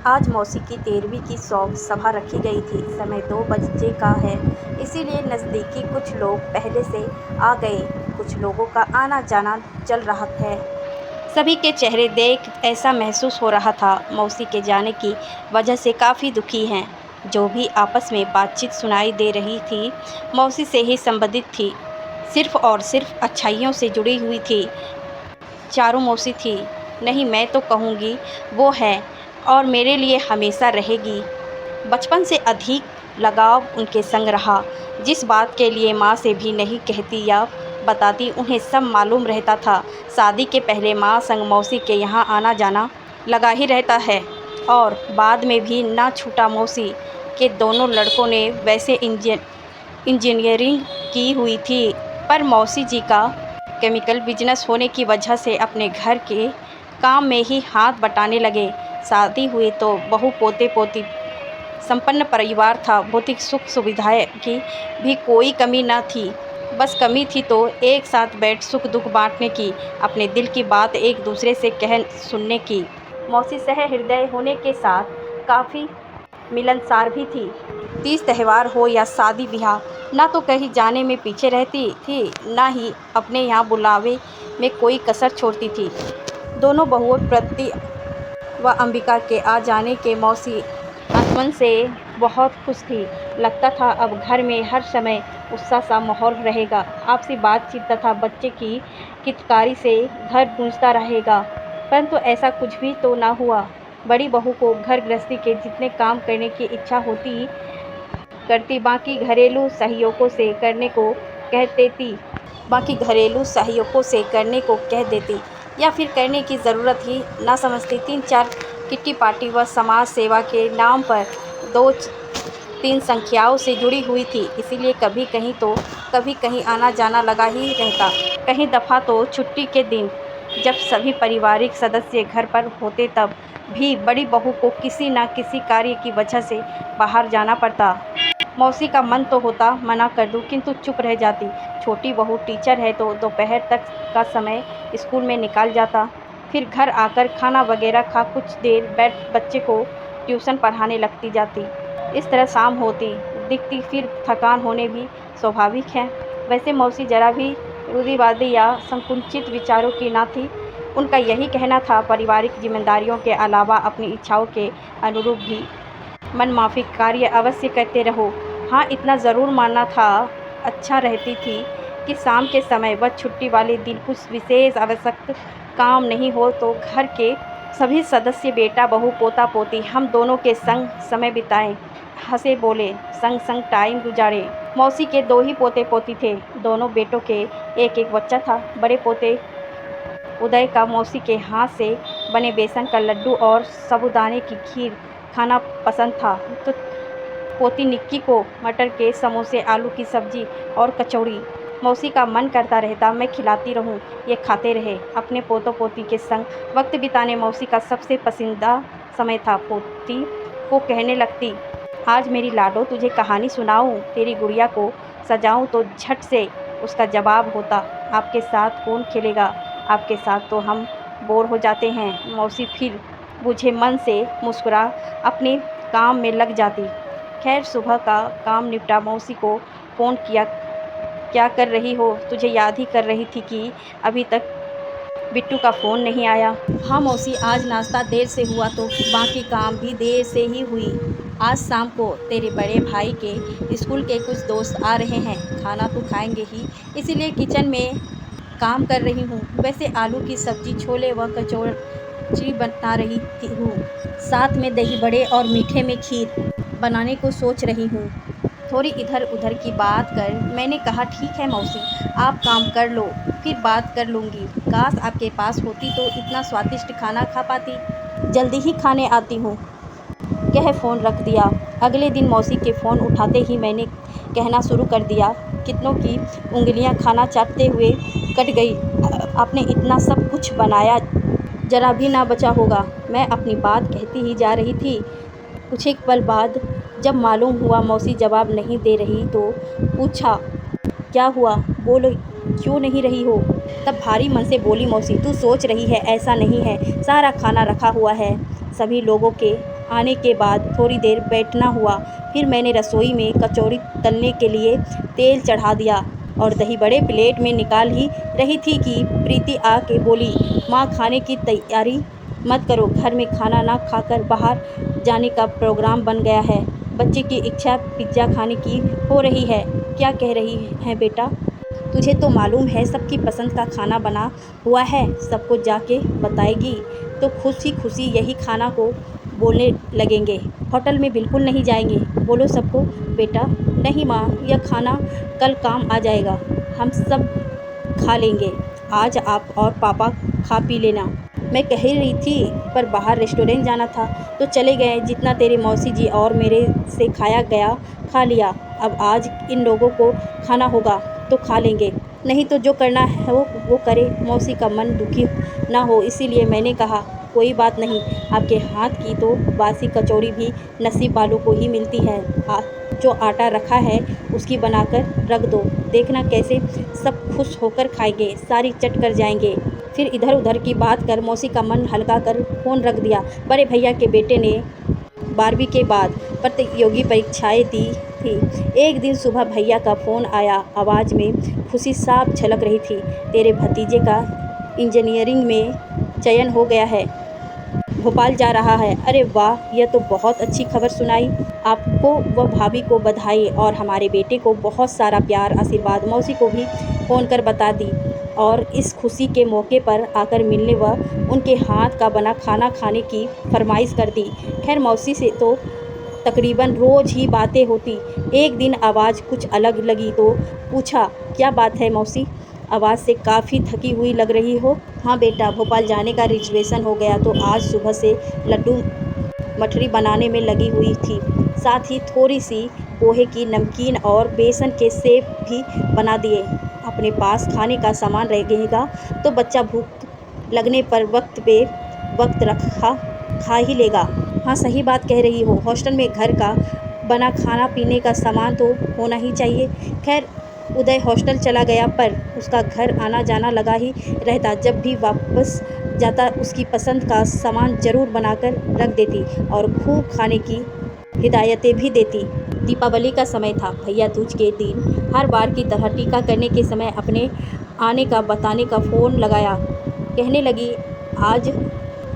आज मौसी की 13वीं की शौक सभा रखी गई थी। समय 2 बजे का है, इसीलिए नज़दीकी कुछ लोग पहले से आ गए। कुछ लोगों का आना जाना चल रहा है। सभी के चेहरे देख ऐसा महसूस हो रहा था मौसी के जाने की वजह से काफ़ी दुखी हैं। जो भी आपस में बातचीत सुनाई दे रही थी मौसी से ही संबंधित थी, सिर्फ़ और सिर्फ अच्छाइयों से जुड़ी हुई थी। चारों मौसी थी, नहीं मैं तो कहूँगी वो है और मेरे लिए हमेशा रहेगी। बचपन से अधिक लगाव उनके संग रहा। जिस बात के लिए माँ से भी नहीं कहती या बताती उन्हें सब मालूम रहता था। शादी के पहले माँ संग मौसी के यहाँ आना जाना लगा ही रहता है और बाद में भी ना छूटा। मौसी के दोनों लड़कों ने वैसे इंजीनियरिंग की हुई थी, पर मौसी जी का केमिकल बिजनेस होने की वजह से अपने घर के काम में ही हाथ बटाने लगे। शादी हुई तो बहू पोते पोती संपन्न परिवार था। भौतिक सुख सुविधाएं की भी कोई कमी न थी। बस कमी थी तो एक साथ बैठ सुख दुख बांटने की, अपने दिल की बात एक दूसरे से कह सुनने की। मौसी सहृदय होने के साथ काफ़ी मिलनसार भी थी। तीज त्यौहार हो या शादी ब्याह, ना तो कहीं जाने में पीछे रहती थी, ना ही अपने यहाँ बुलावे में कोई कसर छोड़ती थी। दोनों बहुओं प्रति व अंबिका के आ जाने के मौसी आत्मन से बहुत खुश थी। लगता था अब घर में हर समय उत्साह सा माहौल रहेगा। आपसी बातचीत तथा बच्चे की किटकारी से घर गूंजता रहेगा, परंतु ऐसा कुछ भी तो ना हुआ। बड़ी बहू को घर गृहस्थी के जितने काम करने की इच्छा होती करती, बाकी घरेलू सहयोगों से करने को कह देती या फिर करने की ज़रूरत ही ना समझती। 3-4 किट्टी पार्टी व समाज सेवा के नाम पर 2-3 संख्याओं से जुड़ी हुई थी, इसीलिए कभी कहीं तो कभी कहीं आना जाना लगा ही रहता। कहीं दफ़ा तो छुट्टी के दिन जब सभी पारिवारिक सदस्य घर पर होते तब भी बड़ी बहू को किसी न किसी कार्य की वजह से बाहर जाना पड़ता। मौसी का मन तो होता मना कर दूं, किंतु चुप रह जाती। छोटी बहू टीचर है तो दोपहर तक का समय स्कूल में निकाल जाता, फिर घर आकर खाना वगैरह खा कुछ देर बैठ बच्चे को ट्यूशन पढ़ाने लगती जाती। इस तरह शाम होती दिखती, फिर थकान होने भी स्वाभाविक है। वैसे मौसी जरा भी रूढ़िवादी या संकुचित विचारों की ना थी। उनका यही कहना था, पारिवारिक जिम्मेदारियों के अलावा अपनी इच्छाओं के अनुरूप भी मनमाफिक कार्य अवश्य करते रहो। हाँ, इतना ज़रूर मानना था अच्छा रहती थी कि शाम के समय व छुट्टी वाले दिन कुछ विशेष आवश्यक काम नहीं हो तो घर के सभी सदस्य बेटा बहू पोता पोती हम दोनों के संग समय बिताएं, हंसे बोले संग संग टाइम गुजारें। मौसी के 2 ही पोते पोती थे। दोनों बेटों के एक एक बच्चा था। बड़े पोते उदय का मौसी के हाथ से बने बेसन का लड्डू और साबूदाने की खीर खाना पसंद था, तो पोती निक्की को मटर के समोसे, आलू की सब्जी और कचौड़ी। मौसी का मन करता रहता मैं खिलाती रहूं, ये खाते रहे। अपने पोतों पोती के संग वक्त बिताने मौसी का सबसे पसंदीदा समय था। पोती को कहने लगती, आज मेरी लाडो तुझे कहानी सुनाऊं, तेरी गुड़िया को सजाऊं, तो झट से उसका जवाब होता, आपके साथ कौन खेलेगा, आपके साथ तो हम बोर हो जाते हैं। मौसी फिर बुझे मन से मुस्कुरा अपने काम में लग जाती। खैर, सुबह का काम निपटा मौसी को फ़ोन किया, क्या कर रही हो, तुझे याद ही कर रही थी कि अभी तक बिट्टू का फ़ोन नहीं आया। हाँ मौसी, आज नाश्ता देर से हुआ तो बाकी काम भी देर से ही हुई। आज शाम को तेरे बड़े भाई के स्कूल के कुछ दोस्त आ रहे हैं, खाना तो खाएंगे ही, इसीलिए किचन में काम कर रही हूँ। वैसे आलू की सब्जी, छोले व कचौड़ी बना रही हूँ, साथ में दही बड़े और मीठे में खीर बनाने को सोच रही हूँ। थोड़ी इधर उधर की बात कर मैंने कहा, ठीक है मौसी, आप काम कर लो, फिर बात कर लूँगी। काश आपके पास होती तो इतना स्वादिष्ट खाना खा पाती। जल्दी ही खाने आती हूँ, कह फ़ोन रख दिया। अगले दिन मौसी के फ़ोन उठाते ही मैंने कहना शुरू कर दिया, कितनों की उंगलियां खाना चाटते हुए कट गई। आपने इतना सब कुछ बनाया, जरा भी ना बचा होगा। मैं अपनी बात कहती ही जा रही थी। कुछ एक पल बाद जब मालूम हुआ मौसी जवाब नहीं दे रही तो पूछा, क्या हुआ, बोलो क्यों नहीं रही हो। तब भारी मन से बोली, मौसी तू सोच रही है, ऐसा नहीं है, सारा खाना रखा हुआ है, सभी लोगों के आने के बाद थोड़ी देर बैठना हुआ। फिर मैंने रसोई में कचौड़ी तलने के लिए तेल चढ़ा दिया और दही बड़े प्लेट में निकाल ही रही थी कि प्रीति आके बोली, माँ खाने की तैयारी मत करो, घर में खाना ना खाकर बाहर जाने का प्रोग्राम बन गया है। बच्चे की इच्छा पिज्ज़ा खाने की हो रही है। क्या कह रही है बेटा? तुझे तो मालूम है सबकी पसंद का खाना बना हुआ है, सबको जाके बताएगी तो खुशी खुशी यही खाना को बोलने लगेंगे। होटल में बिल्कुल नहीं जाएंगे, बोलो सबको। बेटा नहीं माँ, यह खाना कल काम आ जाएगा, हम सब खा लेंगे। आज आप और पापा खा पी लेना। मैं कह ही रही थी पर बाहर रेस्टोरेंट जाना था तो चले गए। जितना तेरे मौसी जी और मेरे से खाया गया खा लिया। अब आज इन लोगों को खाना होगा तो खा लेंगे, नहीं तो जो करना है वो करे। मौसी का मन दुखी ना हो इसीलिए मैंने कहा कोई बात नहीं, आपके हाथ की तो बासी कचौड़ी भी नसीब वालों को ही मिलती है। जो आटा रखा है उसकी बनाकर रख दो, देखना कैसे सब खुश होकर खाएंगे, सारी चट कर जाएंगे। फिर इधर उधर की बात कर मौसी का मन हल्का कर फ़ोन रख दिया। बड़े भैया के बेटे ने 12वीं के बाद प्रतियोगी परीक्षाएं दी थी। एक दिन सुबह भैया का फ़ोन आया, आवाज़ में खुशी साफ झलक रही थी। तेरे भतीजे का इंजीनियरिंग में चयन हो गया है, भोपाल जा रहा है। अरे वाह, यह तो बहुत अच्छी खबर सुनाई। आपको व भाभी को बधाई और हमारे बेटे को बहुत सारा प्यार आशीर्वाद। मौसी को भी फ़ोन कर बता दी और इस खुशी के मौके पर आकर मिलने व उनके हाथ का बना खाना खाने की फरमाइश कर दी। खैर मौसी से तो तकरीबन रोज़ ही बातें होती। एक दिन आवाज़ कुछ अलग लगी तो पूछा, क्या बात है मौसी, आवाज़ से काफ़ी थकी हुई लग रही हो। हाँ बेटा, भोपाल जाने का रिजर्वेशन हो गया तो आज सुबह से लड्डू मठरी बनाने में लगी हुई थी। साथ ही थोड़ी सी पोहे की नमकीन और बेसन के सेव भी बना दिए। अपने पास खाने का सामान रहेगा तो बच्चा भूख लगने पर वक्त पे वक्त रखा खा ही लेगा। हाँ सही बात कह रही हो, हॉस्टल में घर का बना खाना पीने का सामान तो होना ही चाहिए। खैर उदय हॉस्टल चला गया पर उसका घर आना जाना लगा ही रहता। जब भी वापस जाता उसकी पसंद का सामान ज़रूर बनाकर रख देती और खूब खाने की हिदायतें भी देती। दीपावली का समय था। भैया दूज के दिन हर बार की तरह टीका करने के समय अपने आने का बताने का फ़ोन लगाया। कहने लगी, आज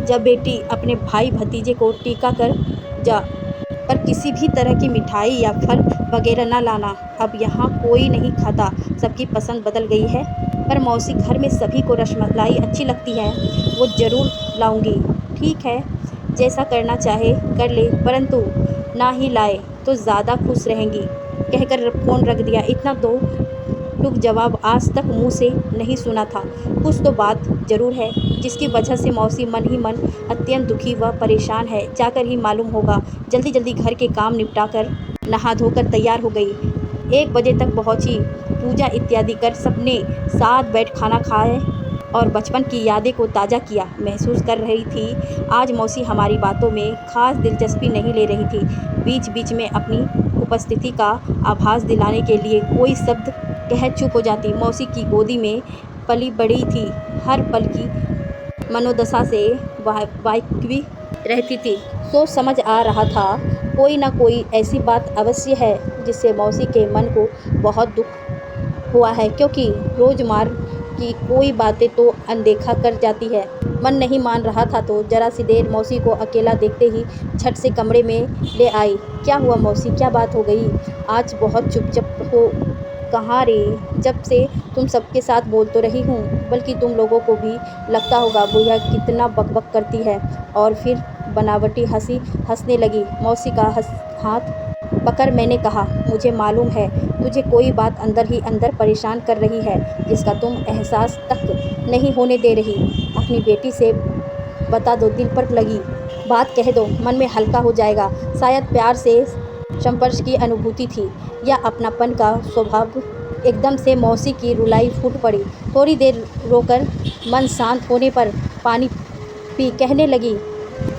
जब बेटी अपने भाई भतीजे को टीका कर जा, पर किसी भी तरह की मिठाई या फल वगैरह ना लाना। अब यहाँ कोई नहीं खाता, सबकी पसंद बदल गई है। पर मौसी घर में सभी को रसमलाई अच्छी लगती है, वो ज़रूर लाऊंगी। ठीक है, जैसा करना चाहे कर ले, परंतु ना ही लाए तो ज़्यादा खुश रहेंगी। कहकर फ़ोन रख दिया। इतना तो टुक जवाब आज तक मुँह से नहीं सुना था। कुछ तो बात ज़रूर है जिसकी वजह से मौसी मन ही मन अत्यंत दुखी व परेशान है। जाकर ही मालूम होगा। जल्दी जल्दी घर के काम निपटाकर नहा धोकर तैयार हो गई। 1 बजे तक पहुंची। पूजा इत्यादि कर सबने साथ बैठ खाना खाए और बचपन की यादें को ताज़ा किया। महसूस कर रही थी आज मौसी हमारी बातों में खास दिलचस्पी नहीं ले रही थी। बीच बीच में अपनी उपस्थिति का आभास दिलाने के लिए कोई शब्द कह चुप हो जाती। मौसी की गोदी में पली बड़ी थी, हर पल की मनोदशा से वाकिफ़ रहती थी। सोच समझ आ रहा था कोई ना कोई ऐसी बात अवश्य है जिससे मौसी के मन को बहुत दुख हुआ है, क्योंकि रोज़मर्रा की कोई बातें तो अनदेखा कर जाती है। मन नहीं मान रहा था तो जरा सी देर मौसी को अकेला देखते ही झट से कमरे में ले आई। क्या हुआ मौसी, क्या बात हो गई? आज बहुत चुपचाप हो। कहाँ रे, जब से तुम सबके साथ बोल तो रही हूँ, बल्कि तुम लोगों को भी लगता होगा बुढ़िया कितना बकबक करती है। और फिर बनावटी हंसी हंसने लगी। मौसी का हाथ पकड़ मैंने कहा, मुझे मालूम है तुझे कोई बात अंदर ही अंदर परेशान कर रही है जिसका तुम एहसास तक नहीं होने दे रही। अपनी बेटी से बता दो, दिल पर लगी बात कह दो, मन में हल्का हो जाएगा। शायद प्यार से संपर्क की अनुभूति थी या अपनापन का स्वभाव। एकदम से मौसी की रुलाई फूट पड़ी। थोड़ी देर रोकर मन शांत होने पर पानी पी कहने लगी,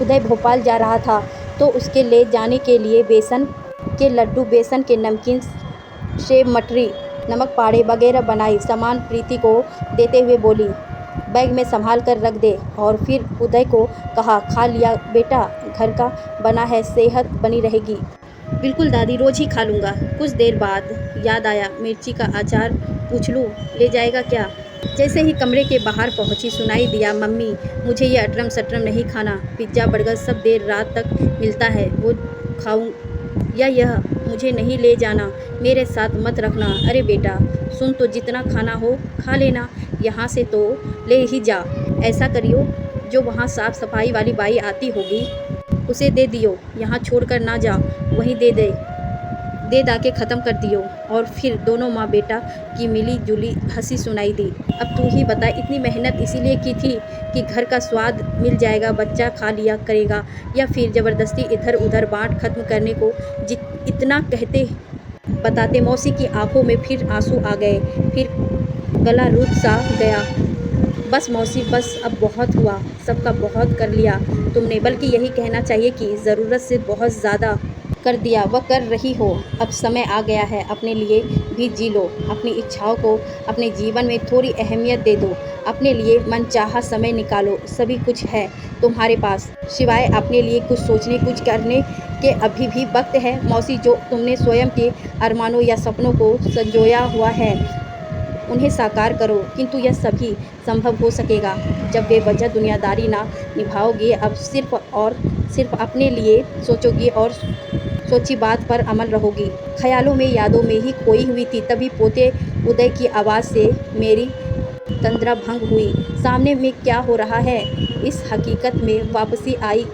उदय भोपाल जा रहा था तो उसके ले जाने के लिए बेसन के लड्डू, बेसन के नमकीन, सेव मठरी, नमक पाड़े वगैरह बनाई। सामान प्रीति को देते हुए बोली, बैग में संभाल कर रख दे। और फिर उदय को कहा, खा लिया बेटा, घर का बना है, सेहत बनी रहेगी। बिल्कुल दादी, रोज़ ही खा लूँगा। कुछ देर बाद याद आया, मिर्ची का अचार पूछ लूँ, ले जाएगा क्या? जैसे ही कमरे के बाहर पहुंची सुनाई दिया, मम्मी मुझे ये अटरम सटरम नहीं खाना, पिज्ज़ा बर्गर सब देर रात तक मिलता है, वो खाऊं या यह? मुझे नहीं ले जाना, मेरे साथ मत रखना। अरे बेटा सुन, तो जितना खाना हो खा लेना, यहाँ से तो ले ही जा। ऐसा करियो, जो वहाँ साफ़ सफाई वाली बाई आती होगी उसे दे दियो, यहाँ छोड़ कर ना जा, वहीं दे दा के ख़त्म कर दियो। और फिर दोनों माँ बेटा की मिली जुली हंसी सुनाई दी। अब तू ही बता, इतनी मेहनत इसीलिए की थी कि घर का स्वाद मिल जाएगा, बच्चा खा लिया करेगा, या फिर ज़बरदस्ती इधर उधर बांट ख़त्म करने को इतना कहते बताते? मौसी की आंखों में फिर आंसू आ गए, फिर गला रुक सा गया। बस मौसी बस, अब बहुत हुआ, सबका बहुत कर लिया तुमने, बल्कि यही कहना चाहिए कि ज़रूरत से बहुत ज़्यादा कर दिया, वह कर रही हो। अब समय आ गया है, अपने लिए भी जी लो, अपनी इच्छाओं को अपने जीवन में थोड़ी अहमियत दे दो, अपने लिए मनचाहा समय निकालो। सभी कुछ है तुम्हारे पास, सिवाय अपने लिए कुछ सोचने कुछ करने के अभी भी वक्त है। मौसी, जो तुमने स्वयं के अरमानों या सपनों को संजोया हुआ है उन्हें साकार करो, किंतु यह सभी संभव हो सकेगा जब बेवजह दुनियादारी ना निभाओगे। अब सिर्फ और सिर्फ अपने लिए सोचोगी और सोची बात पर अमल रहोगी। ख्यालों में यादों में ही खोई हुई थी, तभी पोते उदय की आवाज़ से मेरी तंद्रा भंग हुई। सामने में क्या हो रहा है, इस हकीकत में वापसी आई।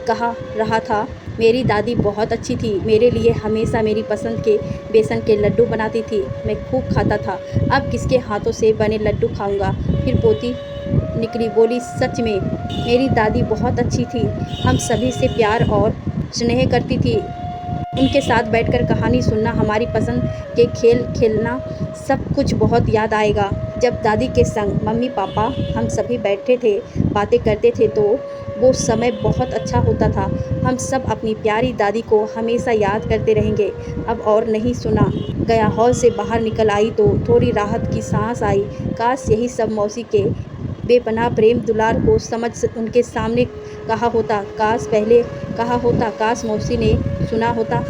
कहा रहा था, मेरी दादी बहुत अच्छी थी, मेरे लिए हमेशा मेरी पसंद के बेसन के लड्डू बनाती थी, मैं खूब खाता था। अब किसके हाथों से बने लड्डू खाऊंगा? फिर पोती निकली, बोली, सच में मेरी दादी बहुत अच्छी थी, हम सभी से प्यार और स्नेह करती थी। उनके साथ बैठकर कहानी सुनना, हमारी पसंद के खेल खेलना, सब कुछ बहुत याद आएगा। जब दादी के संग मम्मी पापा हम सभी बैठे थे, बातें करते थे, तो वो समय बहुत अच्छा होता था। हम सब अपनी प्यारी दादी को हमेशा याद करते रहेंगे। अब और नहीं सुना गया। हॉल से बाहर निकल आई तो थोड़ी राहत की सांस आई। काश यही सब मौसी के बेपनाह प्रेम दुलार को समझ उनके सामने कहा होता, काश पहले कहा होता, काश मौसी ने सुना होता।